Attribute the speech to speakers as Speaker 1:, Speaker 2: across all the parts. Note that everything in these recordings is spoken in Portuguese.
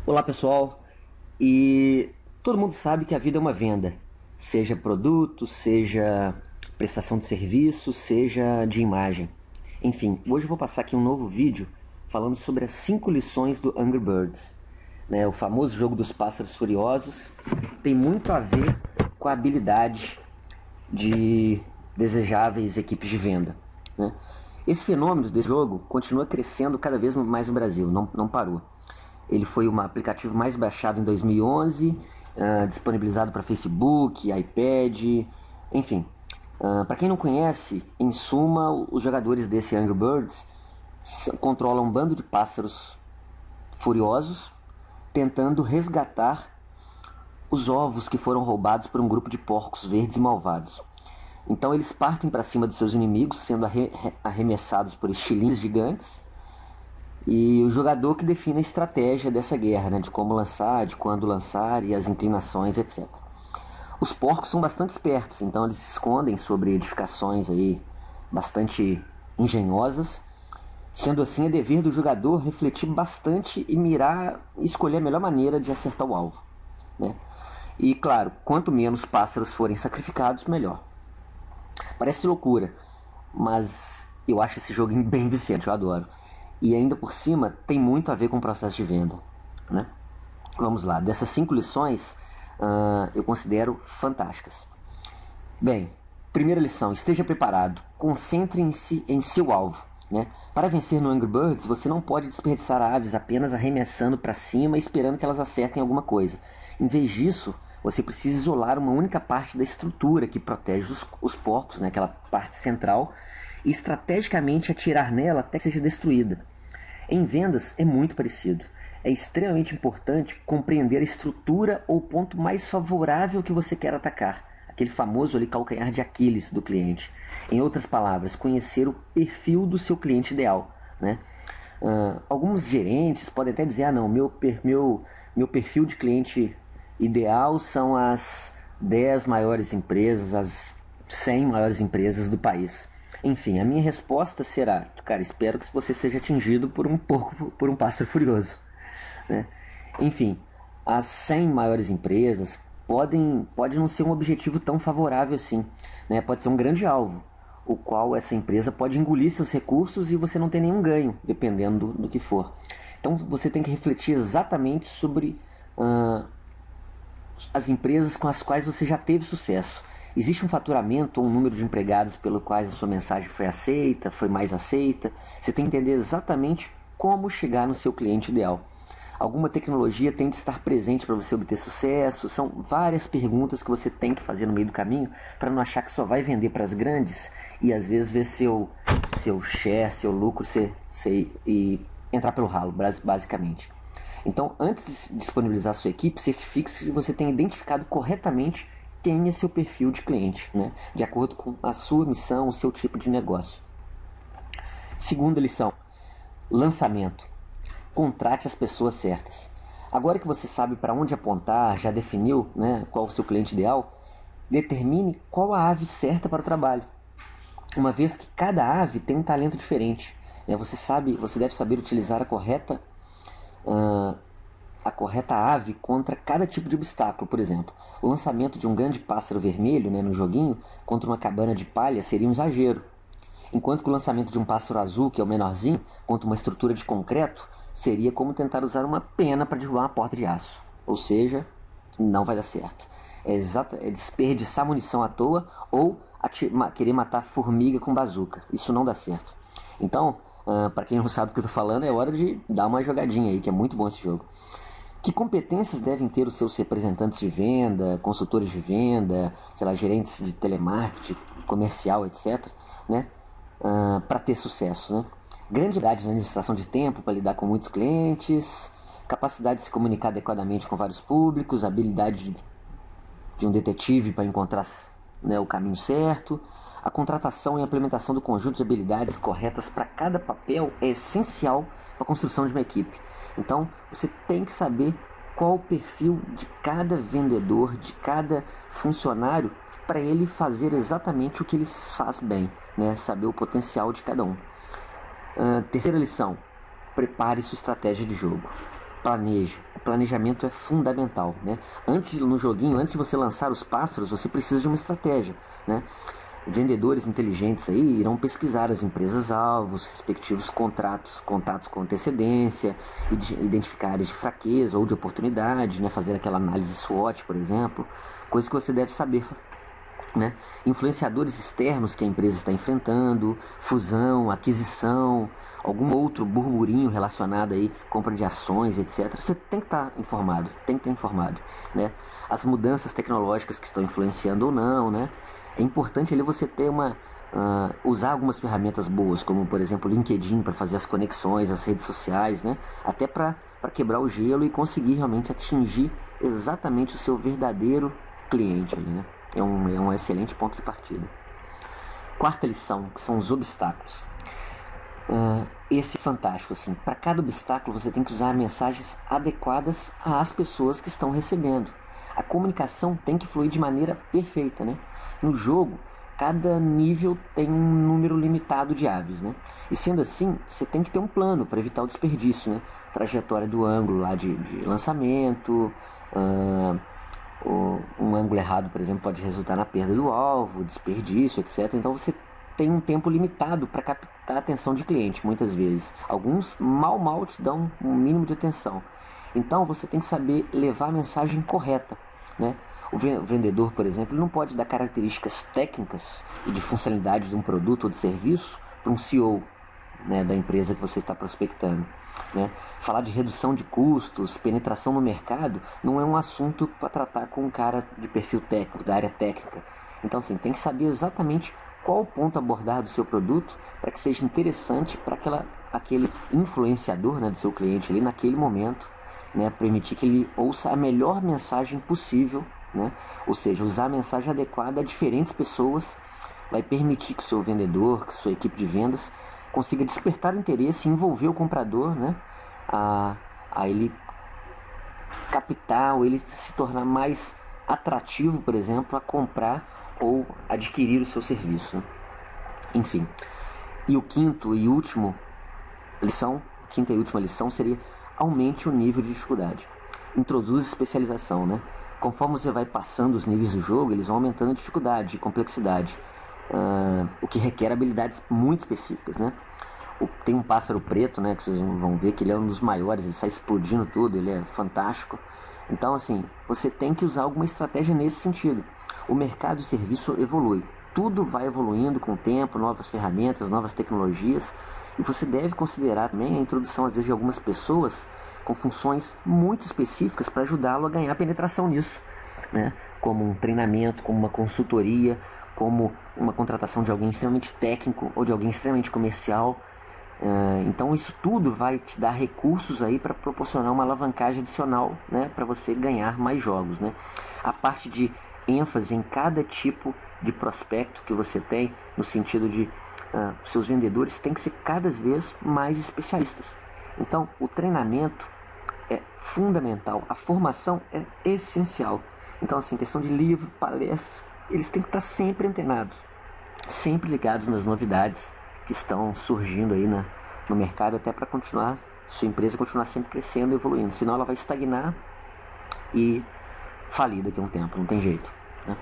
Speaker 1: Olá pessoal, e todo mundo sabe que a vida é uma venda, seja produto, seja prestação de serviço, seja de imagem. Enfim, hoje eu vou passar aqui um novo vídeo falando sobre as 5 lições do Angry Birds. O famoso jogo dos pássaros furiosos tem muito a ver com a habilidade de desejáveis equipes de venda. né? Esse fenômeno desse jogo continua crescendo cada vez mais no Brasil, não parou. Ele foi um aplicativo mais baixado em 2011, disponibilizado para Facebook, iPad, enfim. Para quem não conhece, em suma, os jogadores desse Angry Birds controlam um bando de pássaros furiosos tentando resgatar os ovos que foram roubados por um grupo de porcos verdes e malvados. Então eles partem para cima dos seus inimigos, sendo arremessados por estilingues gigantes, e o jogador que define a estratégia dessa guerra, de como lançar, de quando lançar e as inclinações, etc. Os porcos são bastante espertos, então eles se escondem sobre edificações aí bastante engenhosas. Sendo assim, é dever do jogador refletir bastante e mirar e escolher a melhor maneira de acertar o alvo. E claro, quanto menos pássaros forem sacrificados, melhor. Parece loucura, mas eu acho esse jogo bem viciante, eu adoro. E ainda por cima tem muito a ver com o processo de venda. Vamos lá, dessas 5 lições eu considero fantásticas. Bem, primeira lição, esteja preparado, concentre-se em seu alvo. Para vencer no Angry Birds, você não pode desperdiçar aves apenas arremessando para cima e esperando que elas acertem alguma coisa. Em vez disso, você precisa isolar uma única parte da estrutura que protege os porcos, aquela parte central, e estrategicamente atirar nela até que seja destruída. Em vendas é muito parecido. É extremamente importante compreender a estrutura ou ponto mais favorável que você quer atacar, aquele famoso ali calcanhar de Aquiles do cliente. Em outras palavras, conhecer o perfil do seu cliente ideal. Alguns gerentes podem até dizer, não, meu perfil de cliente ideal são as 10 maiores empresas, as 100 maiores empresas do país. Enfim, a minha resposta será, cara, espero que você seja atingido por um pássaro furioso. Enfim, as 100 maiores empresas pode não ser um objetivo tão favorável assim. Pode ser um grande alvo, o qual essa empresa pode engolir seus recursos e você não tem nenhum ganho, dependendo do que for. Então você tem que refletir exatamente sobre as empresas com as quais você já teve sucesso. Existe um faturamento ou um número de empregados pelo quais a sua mensagem foi aceita, foi mais aceita. Você tem que entender exatamente como chegar no seu cliente ideal. Alguma tecnologia tem de estar presente para você obter sucesso. São várias perguntas que você tem que fazer no meio do caminho para não achar que só vai vender para as grandes e às vezes ver seu share, seu lucro e entrar pelo ralo, basicamente. Então, antes de disponibilizar a sua equipe, certifique-se que você tenha identificado corretamente quem é seu perfil de cliente, de acordo com a sua missão, o seu tipo de negócio. Segunda lição, lançamento. Contrate as pessoas certas. Agora que você sabe para onde apontar, já definiu qual é o seu cliente ideal, determine qual a ave certa para o trabalho. Uma vez que cada ave tem um talento diferente. Você deve saber utilizar a correta ave contra cada tipo de obstáculo. Por exemplo, o lançamento de um grande pássaro vermelho no joguinho contra uma cabana de palha seria um exagero, enquanto que o lançamento de um pássaro azul, que é o menorzinho, contra uma estrutura de concreto seria como tentar usar uma pena para derrubar uma porta de aço. Ou seja, não vai dar certo. É desperdiçar munição à toa ou querer matar formiga com bazuca. Isso não dá certo. Então, para quem não sabe o que eu estou falando, é hora de dar uma jogadinha aí, que é muito bom esse jogo. Que competências devem ter os seus representantes de venda, consultores de venda, gerentes de telemarketing, comercial, etc., para ter sucesso, Grande habilidade na administração de tempo para lidar com muitos clientes, capacidade de se comunicar adequadamente com vários públicos, habilidade de um detetive para encontrar o caminho certo. A contratação e a implementação do conjunto de habilidades corretas para cada papel é essencial para a construção de uma equipe. Então, você tem que saber qual o perfil de cada vendedor, de cada funcionário, para ele fazer exatamente o que ele faz bem, saber o potencial de cada um. Terceira lição, prepare sua estratégia de jogo. planeje. O planejamento é fundamental, né? No joguinho, antes de você lançar os pássaros, você precisa de uma estratégia, né? Vendedores inteligentes aí irão pesquisar as empresas-alvos, respectivos contatos com antecedência, identificar áreas de fraqueza ou de oportunidade, né? Fazer aquela análise SWOT, por exemplo, coisa que você deve saber, né? Influenciadores externos que a empresa está enfrentando, fusão, aquisição, algum outro burburinho relacionado aí, compra de ações, etc. Você tem que estar informado, né? As mudanças tecnológicas que estão influenciando ou não, né? É importante ali você ter usar algumas ferramentas boas, como por exemplo o LinkedIn para fazer as conexões, as redes sociais, né? Até para quebrar o gelo e conseguir realmente atingir exatamente o seu verdadeiro cliente ali, né? É um excelente ponto de partida. Quarta lição, que são os obstáculos. Esse é fantástico, assim. Para cada obstáculo você tem que usar mensagens adequadas às pessoas que estão recebendo. A comunicação tem que fluir de maneira perfeita, né? No jogo, cada nível tem um número limitado de aves, né? E sendo assim, você tem que ter um plano para evitar o desperdício, né? Trajetória do ângulo lá de lançamento, um ângulo errado, por exemplo, pode resultar na perda do alvo, desperdício, etc. Então você tem um tempo limitado para captar a atenção de cliente, muitas vezes. Alguns mal te dão um mínimo de atenção. Então você tem que saber levar a mensagem correta, né? O vendedor, por exemplo, não pode dar características técnicas e de funcionalidades de um produto ou de serviço para um CEO, né, da empresa que você está prospectando, né? Falar de redução de custos, penetração no mercado, não é um assunto para tratar com um cara de perfil técnico, da área técnica. Então, assim, tem que saber exatamente qual o ponto abordar do seu produto para que seja interessante para aquele influenciador, né, do seu cliente ali naquele momento, né, permitir que ele ouça a melhor mensagem possível, né? Ou seja, usar a mensagem adequada a diferentes pessoas vai permitir que o seu vendedor, que a sua equipe de vendas consiga despertar o interesse e envolver o comprador, né, a ele captar ou ele se tornar mais atrativo, por exemplo, a comprar ou adquirir o seu serviço. Enfim. E quinta e última lição seria: aumente o nível de dificuldade. Introduz especialização, né? Conforme você vai passando os níveis do jogo, eles vão aumentando a dificuldade e complexidade, o que requer habilidades muito específicas, né? Tem um pássaro preto, né, que vocês vão ver que ele é um dos maiores, ele sai explodindo tudo, ele é fantástico. Então, assim, você tem que usar alguma estratégia nesse sentido. O mercado de serviço evolui, tudo vai evoluindo com o tempo, novas ferramentas, novas tecnologias, e você deve considerar também a introdução, às vezes, de algumas pessoas com funções muito específicas para ajudá-lo a ganhar penetração nisso, né? Como um treinamento, como uma consultoria, como uma contratação de alguém extremamente técnico ou de alguém extremamente comercial. Então isso tudo vai te dar recursos aí para proporcionar uma alavancagem adicional, né, para você ganhar mais jogos, né? A parte de ênfase em cada tipo de prospecto que você tem, no sentido de seus vendedores têm que ser cada vez mais especialistas. Então o treinamento é fundamental, a formação é essencial. Então, assim, questão de livro, palestras, eles têm que estar sempre antenados, sempre ligados nas novidades que estão surgindo aí no mercado, até para sua empresa continuar sempre crescendo e evoluindo. Senão ela vai estagnar e falir daqui a um tempo, não tem jeito, né?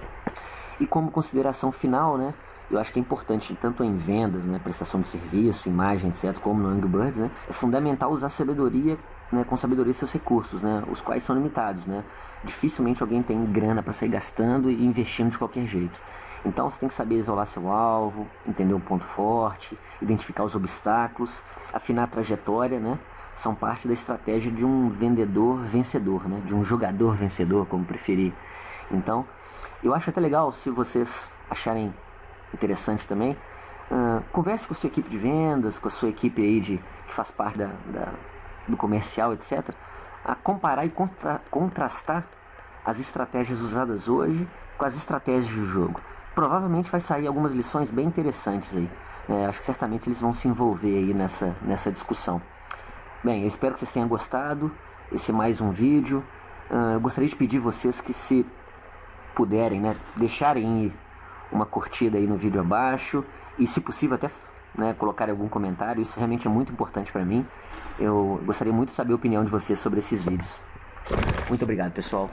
Speaker 1: E como consideração final, né, eu acho que é importante, tanto em vendas, né, prestação de serviço, imagem, etc., como no Angry Birds, né, é fundamental usar sabedoria, né, com sabedoria seus recursos, né, os quais são limitados, né? Dificilmente alguém tem grana para sair gastando e investindo de qualquer jeito. Então você tem que saber isolar seu alvo, entender um ponto forte, identificar os obstáculos, afinar a trajetória, né? São parte da estratégia de um vendedor vencedor, né? De um jogador vencedor, como preferir. Então, eu acho até legal, se vocês acharem interessante também, converse com a sua equipe de vendas, com a sua equipe aí que faz parte do comercial, etc., a comparar e contrastar as estratégias usadas hoje com as estratégias do jogo. Provavelmente vai sair algumas lições bem interessantes aí. Acho que certamente eles vão se envolver aí nessa discussão. Bem, eu espero que vocês tenham gostado. Esse é mais um vídeo. Eu gostaria de pedir vocês que, se puderem, né, deixarem uma curtida aí no vídeo abaixo e, se possível, até né, colocarem algum comentário. Isso realmente é muito importante para mim. Eu gostaria muito de saber a opinião de vocês sobre esses vídeos. Muito obrigado, pessoal.